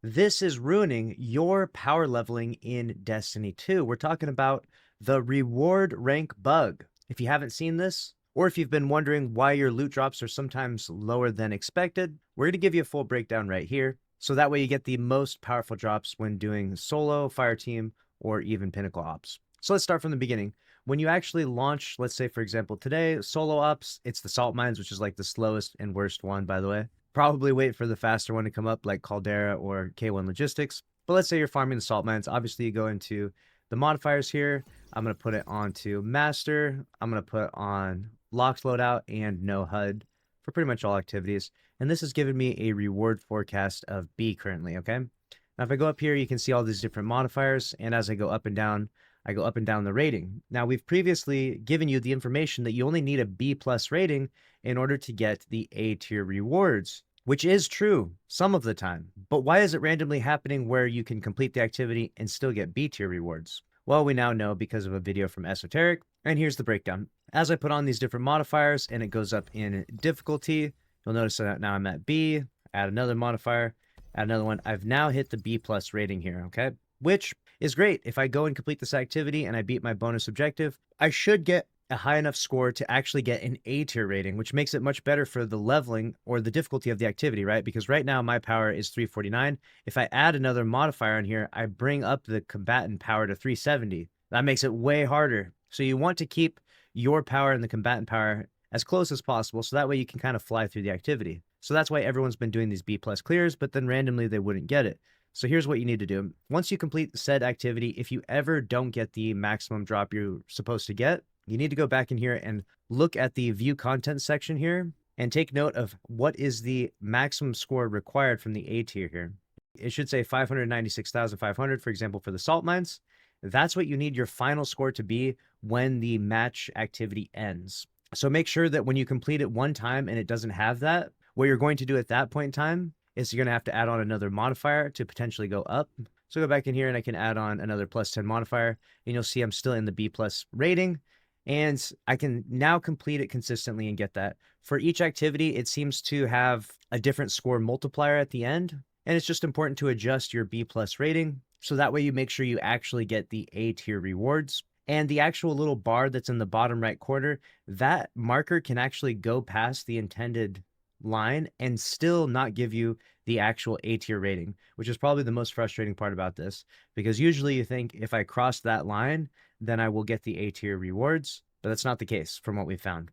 This is ruining your power leveling in Destiny 2. We're talking about the reward rank bug. If you haven't seen this, or if you've been wondering why your loot drops are sometimes lower than expected, we're going to give you a full breakdown right here. So that way you get the most powerful drops when doing solo, fire team, or even pinnacle ops. So let's start from the beginning. When you actually launch, let's say for example today, solo ops, it's the salt mines, which is like the slowest and worst one, by the way. Probably wait for the faster one to come up like Caldera or K1 Logistics. But let's say you're farming the salt mines. Obviously, you go into the modifiers here. I'm going to put it onto Master. I'm going to put on Locked Loadout and No HUD for pretty much all activities. And this is giving me a reward forecast of B currently, okay? Now, if I go up here, you can see all these different modifiers. And as I go up and down, I go up and down the rating. Now, we've previously given you the information that you only need a B plus rating in order to get the A tier rewards, which is true some of the time. But why is it randomly happening where you can complete the activity and still get B tier rewards? Well, we now know because of a video from Esoteric, and here's the breakdown. As I put on these different modifiers and it goes up in difficulty, you'll notice that now I'm at B, add another modifier, add another one. I've now hit the B plus rating here, okay? Which is great. If I go and complete this activity and I beat my bonus objective, I should get a high enough score to actually get an A tier rating, which makes it much better for the leveling or the difficulty of the activity, right? Because right now my power is 349. If I add another modifier on here, I bring up the combatant power to 370. That makes it way harder. So you want to keep your power and the combatant power as close as possible, so that way you can kind of fly through the activity. So that's why everyone's been doing these B plus clears, but then randomly they wouldn't get it. So here's what you need to do. Once you complete said activity, if you ever don't get the maximum drop you're supposed to get, you need to go back in here and look at the view content section here and take note of what is the maximum score required from the A tier here. It should say 596,500, for example, for the salt mines. That's what you need your final score to be when the match activity ends. So make sure that when you complete it one time and it doesn't have that, what you're going to do at that point in time is you're going to have to add on another modifier to potentially go up. So go back in here and I can add on another plus 10 modifier, and you'll see I'm still in the B plus rating. And I can now complete it consistently and get that. For each activity, it seems to have a different score multiplier at the end. And it's just important to adjust your B plus rating, so that way you make sure you actually get the A tier rewards. And the actual little bar that's in the bottom right corner, that marker can actually go past the intended line and still not give you the actual A tier rating, which is probably the most frustrating part about this, because usually you think if I cross that line, then I will get the A tier rewards, but that's not the case from what we found.